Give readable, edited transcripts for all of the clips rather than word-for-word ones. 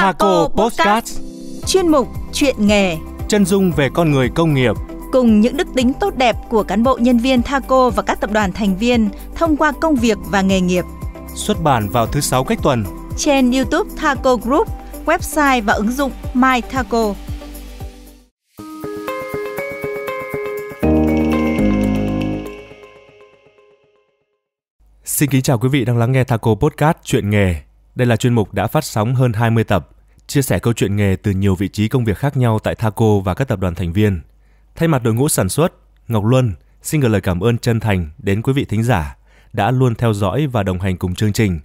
Thaco Podcast, chuyên mục chuyện nghề, chân dung về con người công nghiệp, cùng những đức tính tốt đẹp của cán bộ nhân viên Thaco và các tập đoàn thành viên thông qua công việc và nghề nghiệp. Xuất bản vào thứ 6 cách tuần Trên YouTube Thaco Group, website và ứng dụng My Thaco. Xin kính chào quý vị đang lắng nghe Thaco Podcast chuyện nghề. Đây là chuyên mục đã phát sóng hơn 20 tập, chia sẻ câu chuyện nghề từ nhiều vị trí công việc khác nhau tại Thaco và các tập đoàn thành viên. Thay mặt đội ngũ sản xuất, Ngọc Luân xin gửi lời cảm ơn chân thành đến quý vị thính giả đã luôn theo dõi và đồng hành cùng chương trình.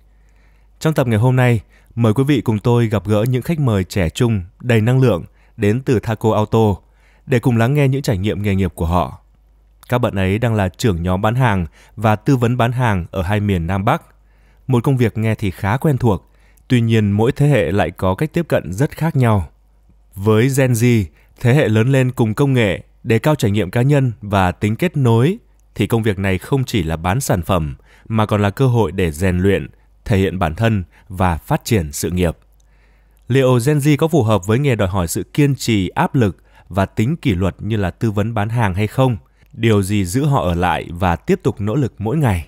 Trong tập ngày hôm nay, mời quý vị cùng tôi gặp gỡ những khách mời trẻ trung, đầy năng lượng đến từ Thaco Auto để cùng lắng nghe những trải nghiệm nghề nghiệp của họ. Các bạn ấy đang là trưởng nhóm bán hàng và tư vấn bán hàng ở hai miền Nam Bắc. Một công việc nghe thì khá quen thuộc, tuy nhiên mỗi thế hệ lại có cách tiếp cận rất khác nhau. Với Gen Z, thế hệ lớn lên cùng công nghệ, đề cao trải nghiệm cá nhân và tính kết nối, thì công việc này không chỉ là bán sản phẩm, mà còn là cơ hội để rèn luyện, thể hiện bản thân và phát triển sự nghiệp. Liệu Gen Z có phù hợp với nghề đòi hỏi sự kiên trì, áp lực và tính kỷ luật như là tư vấn bán hàng hay không? Điều gì giữ họ ở lại và tiếp tục nỗ lực mỗi ngày?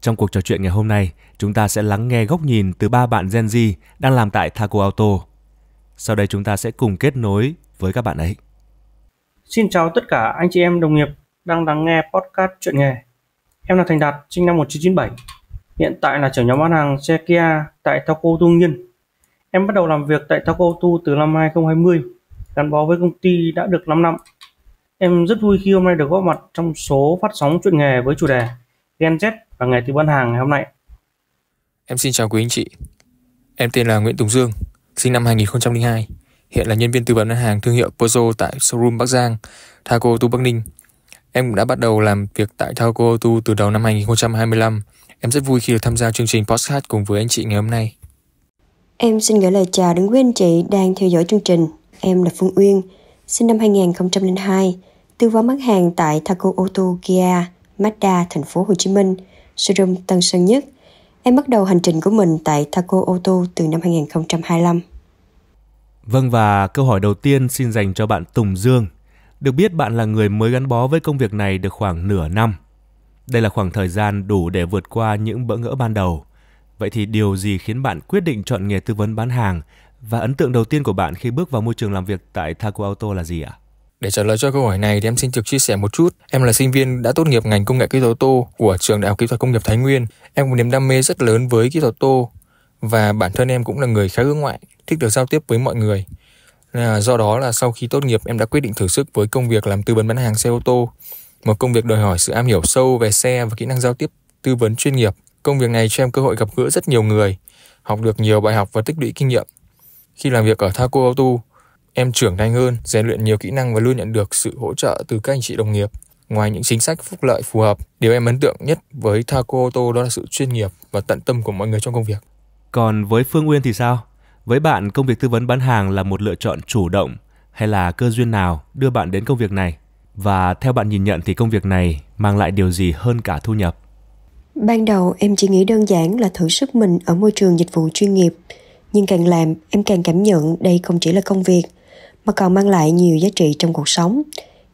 Trong cuộc trò chuyện ngày hôm nay, chúng ta sẽ lắng nghe góc nhìn từ 3 bạn Gen Z đang làm tại Thaco Auto. Sau đây chúng ta sẽ cùng kết nối với các bạn ấy. Xin chào tất cả anh chị em đồng nghiệp đang lắng nghe podcast chuyện nghề. Em là Thành Đạt, sinh năm 1997. Hiện tại là trưởng nhóm bán hàng xe Kia tại Thaco Auto Nhiên. Em bắt đầu làm việc tại Thaco Auto từ năm 2020, gắn bó với công ty đã được 5 năm. Em rất vui khi hôm nay được góp mặt trong số phát sóng chuyện nghề với chủ đề Gen Z và nghề tư vấn hàng ngày hôm nay. Em xin chào quý anh chị. Em tên là Nguyễn Tùng Dương, sinh năm 2002. Hiện là nhân viên tư vấn bán hàng thương hiệu Peugeot tại showroom Bắc Giang, Thaco Auto Bắc Ninh. Em cũng đã bắt đầu làm việc tại Thaco Auto từ đầu năm 2025. Em rất vui khi được tham gia chương trình podcast cùng với anh chị ngày hôm nay. Em xin gửi lời chào đến quý anh chị đang theo dõi chương trình. Em là Phương Uyên, sinh năm 2002, tư vấn bán hàng tại Thaco Auto Kia, Mazda, thành phố Hồ Chí Minh, showroom Tân Sơn Nhất. Em bắt đầu hành trình của mình tại Thaco Auto từ năm 2025. Vâng, và câu hỏi đầu tiên xin dành cho bạn Tùng Dương. Được biết bạn là người mới gắn bó với công việc này được khoảng nửa năm. Đây là khoảng thời gian đủ để vượt qua những bỡ ngỡ ban đầu. Vậy thì điều gì khiến bạn quyết định chọn nghề tư vấn bán hàng? Và ấn tượng đầu tiên của bạn khi bước vào môi trường làm việc tại Thaco Auto là gì ạ? Để trả lời cho câu hỏi này thì em xin được chia sẻ một chút. Em là sinh viên đã tốt nghiệp ngành công nghệ kỹ thuật ô tô của trường Đại học Kỹ thuật Công nghiệp Thái Nguyên. Em có niềm đam mê rất lớn với kỹ thuật ô tô và bản thân em cũng là người khá hướng ngoại, thích được giao tiếp với mọi người. Do đó là sau khi tốt nghiệp em đã quyết định thử sức với công việc làm tư vấn bán hàng xe ô tô, một công việc đòi hỏi sự am hiểu sâu về xe và kỹ năng giao tiếp tư vấn chuyên nghiệp. Công việc này cho em cơ hội gặp gỡ rất nhiều người, học được nhiều bài học và tích lũy kinh nghiệm. Khi làm việc ở Thaco Auto, em trưởng thành hơn, rèn luyện nhiều kỹ năng và luôn nhận được sự hỗ trợ từ các anh chị đồng nghiệp. Ngoài những chính sách phúc lợi phù hợp, điều em ấn tượng nhất với Thaco Auto đó là sự chuyên nghiệp và tận tâm của mọi người trong công việc. Còn với Phương Uyên thì sao? Với bạn, công việc tư vấn bán hàng là một lựa chọn chủ động hay là cơ duyên nào đưa bạn đến công việc này? Và theo bạn nhìn nhận thì công việc này mang lại điều gì hơn cả thu nhập? Ban đầu em chỉ nghĩ đơn giản là thử sức mình ở môi trường dịch vụ chuyên nghiệp. Nhưng càng làm, em càng cảm nhận đây không chỉ là công việc, mà còn mang lại nhiều giá trị trong cuộc sống.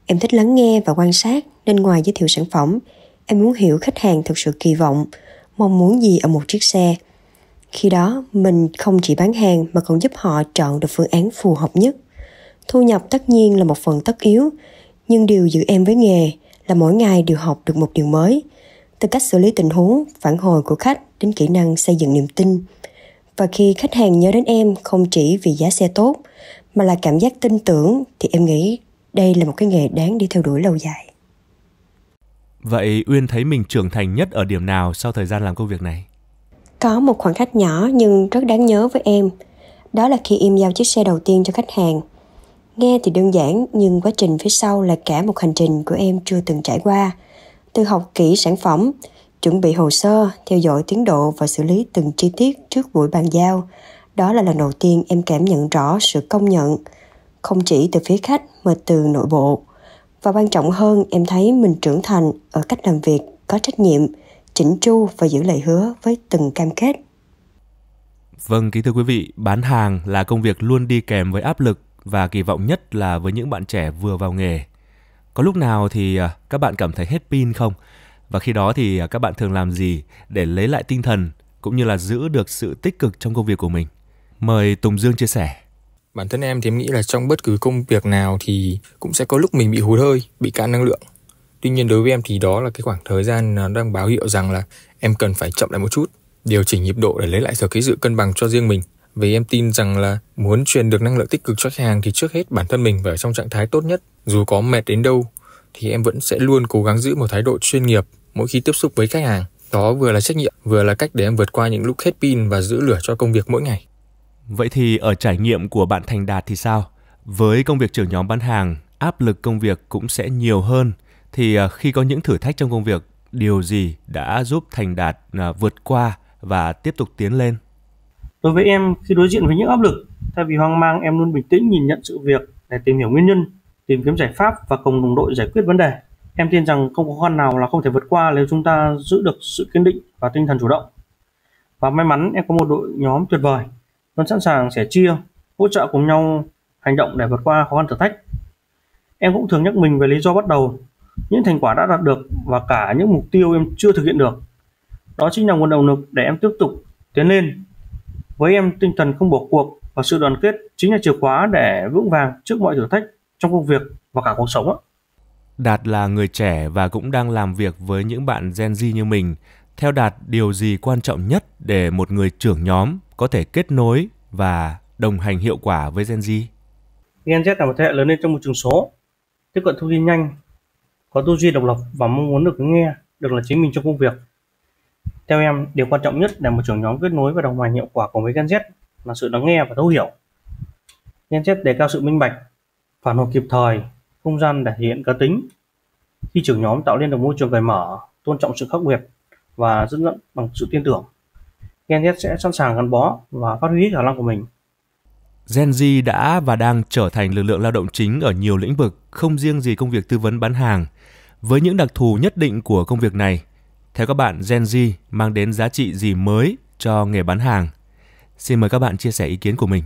Em thích lắng nghe và quan sát, nên ngoài giới thiệu sản phẩm, em muốn hiểu khách hàng thực sự kỳ vọng, mong muốn gì ở một chiếc xe. Khi đó, mình không chỉ bán hàng mà còn giúp họ chọn được phương án phù hợp nhất. Thu nhập tất nhiên là một phần tất yếu, nhưng điều giữ em với nghề là mỗi ngày đều học được một điều mới. Từ cách xử lý tình huống, phản hồi của khách đến kỹ năng xây dựng niềm tin. Và khi khách hàng nhớ đến em không chỉ vì giá xe tốt, mà là cảm giác tin tưởng, thì em nghĩ đây là một cái nghề đáng đi theo đuổi lâu dài. Vậy Uyên thấy mình trưởng thành nhất ở điểm nào sau thời gian làm công việc này? Có một khoảnh khắc nhỏ nhưng rất đáng nhớ với em. Đó là khi em giao chiếc xe đầu tiên cho khách hàng. Nghe thì đơn giản, nhưng quá trình phía sau là cả một hành trình của em chưa từng trải qua. Từ học kỹ sản phẩm, chuẩn bị hồ sơ, theo dõi tiến độ và xử lý từng chi tiết trước buổi bàn giao. Đó là lần đầu tiên em cảm nhận rõ sự công nhận, không chỉ từ phía khách mà từ nội bộ. Và quan trọng hơn, em thấy mình trưởng thành ở cách làm việc, có trách nhiệm, chỉnh chu và giữ lời hứa với từng cam kết. Vâng, kính thưa quý vị, bán hàng là công việc luôn đi kèm với áp lực và kỳ vọng nhất là với những bạn trẻ vừa vào nghề. Có lúc nào thì các bạn cảm thấy hết pin không? Và khi đó thì các bạn thường làm gì để lấy lại tinh thần cũng như là giữ được sự tích cực trong công việc của mình? Mời Tùng Dương chia sẻ. Bản thân em thì em nghĩ là trong bất cứ công việc nào thì cũng sẽ có lúc mình bị hụt hơi, bị cạn năng lượng. Tuy nhiên đối với em thì đó là cái khoảng thời gian nó đang báo hiệu rằng là em cần phải chậm lại một chút, điều chỉnh nhịp độ để lấy lại được cái sự cân bằng cho riêng mình. Vì em tin rằng là muốn truyền được năng lượng tích cực cho khách hàng thì trước hết bản thân mình phải ở trong trạng thái tốt nhất. Dù có mệt đến đâu thì em vẫn sẽ luôn cố gắng giữ một thái độ chuyên nghiệp mỗi khi tiếp xúc với khách hàng. Đó vừa là trách nhiệm, vừa là cách để em vượt qua những lúc hết pin và giữ lửa cho công việc mỗi ngày. Vậy thì ở trải nghiệm của bạn Thành Đạt thì sao? Với công việc trưởng nhóm bán hàng, áp lực công việc cũng sẽ nhiều hơn. Thì khi có những thử thách trong công việc, điều gì đã giúp Thành Đạt vượt qua và tiếp tục tiến lên? Đối với em, khi đối diện với những áp lực, thay vì hoang mang, em luôn bình tĩnh nhìn nhận sự việc để tìm hiểu nguyên nhân, tìm kiếm giải pháp và cùng đồng đội giải quyết vấn đề. Em tin rằng không có khó khăn nào là không thể vượt qua nếu chúng ta giữ được sự kiên định và tinh thần chủ động. Và may mắn em có một đội nhóm tuyệt vời, luôn sẵn sàng sẻ chia, hỗ trợ cùng nhau hành động để vượt qua khó khăn thử thách. Em cũng thường nhắc mình về lý do bắt đầu, những thành quả đã đạt được và cả những mục tiêu em chưa thực hiện được. Đó chính là nguồn động lực để em tiếp tục tiến lên. Với em, tinh thần không bỏ cuộc và sự đoàn kết chính là chìa khóa để vững vàng trước mọi thử thách trong công việc và cả cuộc sống. Đạt là người trẻ và cũng đang làm việc với những bạn Gen Z như mình. Theo Đạt, điều gì quan trọng nhất để một người trưởng nhóm có thể kết nối và đồng hành hiệu quả với Gen Z? Gen Z là một thế hệ lớn lên trong môi trường số, tiếp cận thông tin nhanh, có tư duy độc lập và mong muốn được nghe, được là chính mình trong công việc. Theo em, điều quan trọng nhất để một trưởng nhóm kết nối và đồng hành hiệu quả cùng với Gen Z là sự lắng nghe và thấu hiểu. Gen Z đề cao sự minh bạch, phản hồi kịp thời, không gian để thể hiện cá tính. Khi trưởng nhóm tạo nên được môi trường cởi mở, tôn trọng sự khác biệt và dẫn dắt bằng sự tin tưởng, Gen Z sẽ sẵn sàng gắn bó và phát huy khả năng của mình. Gen Z đã và đang trở thành lực lượng lao động chính ở nhiều lĩnh vực, không riêng gì công việc tư vấn bán hàng. Với những đặc thù nhất định của công việc này, theo các bạn, Gen Z mang đến giá trị gì mới cho nghề bán hàng? Xin mời các bạn chia sẻ ý kiến của mình.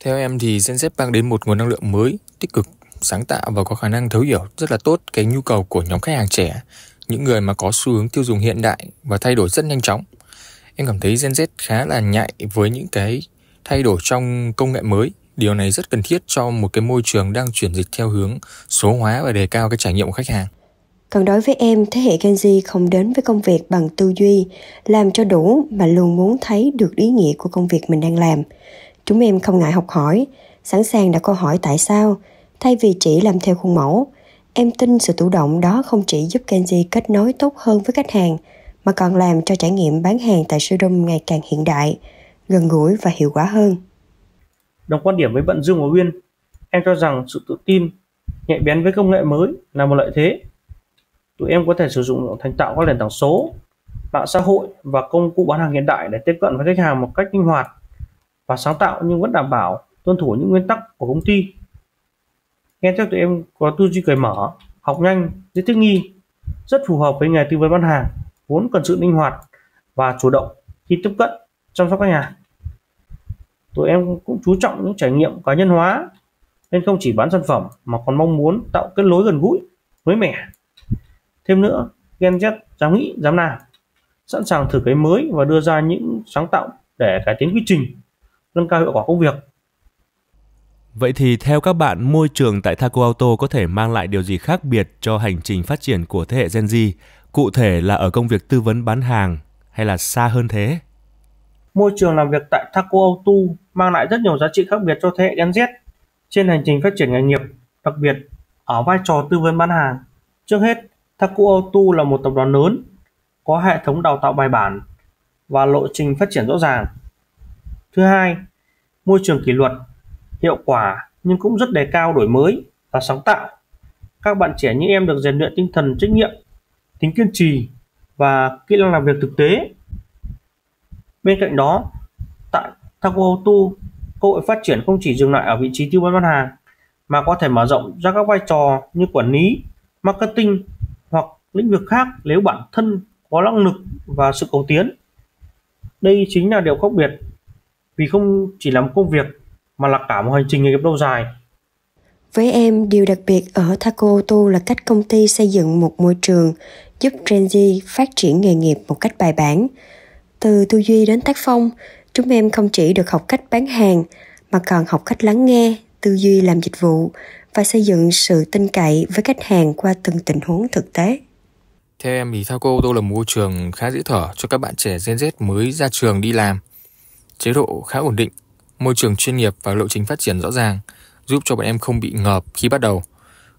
Theo em thì Gen Z mang đến một nguồn năng lượng mới, tích cực, sáng tạo và có khả năng thấu hiểu rất là tốt cái nhu cầu của nhóm khách hàng trẻ, những người mà có xu hướng tiêu dùng hiện đại và thay đổi rất nhanh chóng. Em cảm thấy Gen Z khá là nhạy với những cái thay đổi trong công nghệ mới. Điều này rất cần thiết cho một cái môi trường đang chuyển dịch theo hướng số hóa và đề cao cái trải nghiệm của khách hàng. Còn đối với em, thế hệ Gen Z không đến với công việc bằng tư duy, làm cho đủ mà luôn muốn thấy được ý nghĩa của công việc mình đang làm. Chúng em không ngại học hỏi, sẵn sàng đặt câu hỏi tại sao, thay vì chỉ làm theo khuôn mẫu. Em tin sự chủ động đó không chỉ giúp Gen Z kết nối tốt hơn với khách hàng, mà còn làm cho trải nghiệm bán hàng tại showroom ngày càng hiện đại, gần gũi và hiệu quả hơn. Đồng quan điểm với bạn Dương và Uyên, em cho rằng sự tự tin, nhạy bén với công nghệ mới là một lợi thế. Tụi em có thể sử dụng thành tạo các nền tảng số, mạng xã hội và công cụ bán hàng hiện đại để tiếp cận với khách hàng một cách linh hoạt và sáng tạo, nhưng vẫn đảm bảo tuân thủ những nguyên tắc của công ty. Nghe theo tụi em có tư duy cởi mở, học nhanh, dễ thích nghi, rất phù hợp với nghề tư vấn bán hàng, vốn cần sự linh hoạt và chủ động khi tiếp cận chăm sóc khách hàng. Tụi em cũng chú trọng những trải nghiệm cá nhân hóa, nên không chỉ bán sản phẩm mà còn mong muốn tạo kết nối gần gũi, mới mẻ. Thêm nữa, Gen Z dám nghĩ, dám làm, sẵn sàng thử cái mới và đưa ra những sáng tạo để cải tiến quy trình, nâng cao hiệu quả công việc. Vậy thì theo các bạn, môi trường tại Thaco Auto có thể mang lại điều gì khác biệt cho hành trình phát triển của thế hệ Gen Z, cụ thể là ở công việc tư vấn bán hàng hay là xa hơn thế? Môi trường làm việc tại Thaco Auto mang lại rất nhiều giá trị khác biệt cho thế hệ Gen Z trên hành trình phát triển nghề nghiệp, đặc biệt ở vai trò tư vấn bán hàng. Trước hết, Thaco Auto là một tập đoàn lớn, có hệ thống đào tạo bài bản và lộ trình phát triển rõ ràng. Thứ hai, môi trường kỷ luật, hiệu quả nhưng cũng rất đề cao đổi mới và sáng tạo. Các bạn trẻ như em được rèn luyện tinh thần trách nhiệm, tính kiên trì và kỹ năng làm việc thực tế. Bên cạnh đó, tại Thaco Auto, cơ hội phát triển không chỉ dừng lại ở vị trí tư vấn bán hàng mà có thể mở rộng ra các vai trò như quản lý, marketing hoặc lĩnh vực khác nếu bản thân có năng lực và sự cầu tiến. Đây chính là điều khác biệt vì không chỉ là một công việc mà là cả một hành trình nghề nghiệp lâu dài. Với em, điều đặc biệt ở Thaco Tu là cách công ty xây dựng một môi trường giúp Gen Z phát triển nghề nghiệp một cách bài bản. Từ tư duy đến tác phong, chúng em không chỉ được học cách bán hàng mà còn học cách lắng nghe, tư duy làm dịch vụ và xây dựng sự tin cậy với khách hàng qua từng tình huống thực tế. Theo em thì Thaco Tu là một môi trường khá dễ thở cho các bạn trẻ Gen Z mới ra trường đi làm. Chế độ khá ổn định, môi trường chuyên nghiệp và lộ trình phát triển rõ ràng, giúp cho bọn em không bị ngợp khi bắt đầu.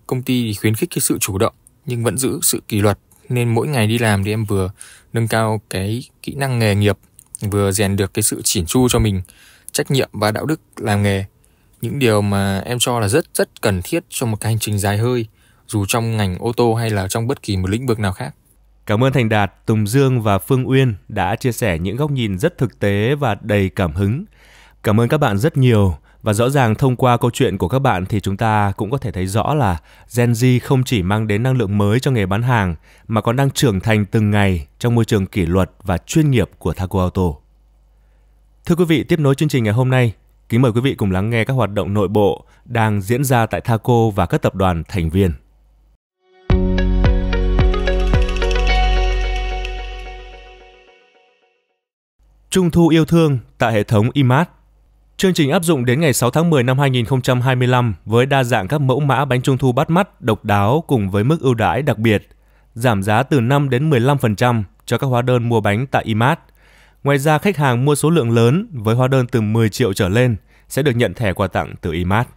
Công ty thì khuyến khích cái sự chủ động nhưng vẫn giữ sự kỷ luật, nên mỗi ngày đi làm thì em vừa nâng cao cái kỹ năng nghề nghiệp, vừa rèn được cái sự chỉn chu cho mình, trách nhiệm và đạo đức làm nghề. Những điều mà em cho là rất cần thiết cho một cái hành trình dài hơi, dù trong ngành ô tô hay là trong bất kỳ một lĩnh vực nào khác. Cảm ơn Thành Đạt, Tùng Dương và Phương Uyên đã chia sẻ những góc nhìn rất thực tế và đầy cảm hứng. Cảm ơn các bạn rất nhiều. Và rõ ràng thông qua câu chuyện của các bạn thì chúng ta cũng có thể thấy rõ là Gen Z không chỉ mang đến năng lượng mới cho nghề bán hàng mà còn đang trưởng thành từng ngày trong môi trường kỷ luật và chuyên nghiệp của Thaco Auto. Thưa quý vị, tiếp nối chương trình ngày hôm nay, kính mời quý vị cùng lắng nghe các hoạt động nội bộ đang diễn ra tại Thaco và các tập đoàn thành viên. Trung thu yêu thương tại hệ thống IMART. Chương trình áp dụng đến ngày 6 tháng 10 năm 2025 với đa dạng các mẫu mã bánh trung thu bắt mắt, độc đáo cùng với mức ưu đãi đặc biệt, giảm giá từ 5 đến 15% cho các hóa đơn mua bánh tại IMART. Ngoài ra, khách hàng mua số lượng lớn với hóa đơn từ 10 triệu trở lên sẽ được nhận thẻ quà tặng từ IMART.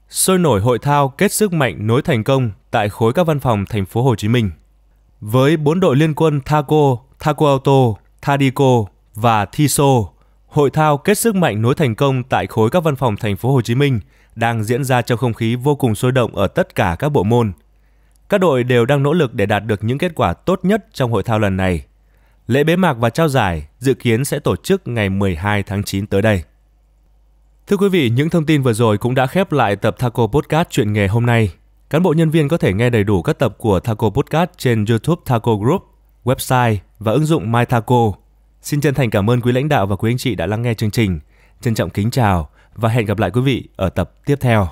Sôi nổi hội thao kết sức mạnh nối thành công tại khối các văn phòng thành phố Hồ Chí Minh. Với 4 đội liên quân Thaco, Thaco Auto, Thadico và Thiso, hội thao kết sức mạnh nối thành công tại khối các văn phòng thành phố Hồ Chí Minh đang diễn ra trong không khí vô cùng sôi động ở tất cả các bộ môn. Các đội đều đang nỗ lực để đạt được những kết quả tốt nhất trong hội thao lần này. Lễ bế mạc và trao giải dự kiến sẽ tổ chức ngày 12 tháng 9 tới đây. Thưa quý vị, những thông tin vừa rồi cũng đã khép lại tập Thaco Podcast chuyện nghề hôm nay. Cán bộ nhân viên có thể nghe đầy đủ các tập của Thaco Podcast trên YouTube Thaco Group, website và ứng dụng MyThaco. Xin chân thành cảm ơn quý lãnh đạo và quý anh chị đã lắng nghe chương trình. Trân trọng kính chào và hẹn gặp lại quý vị ở tập tiếp theo.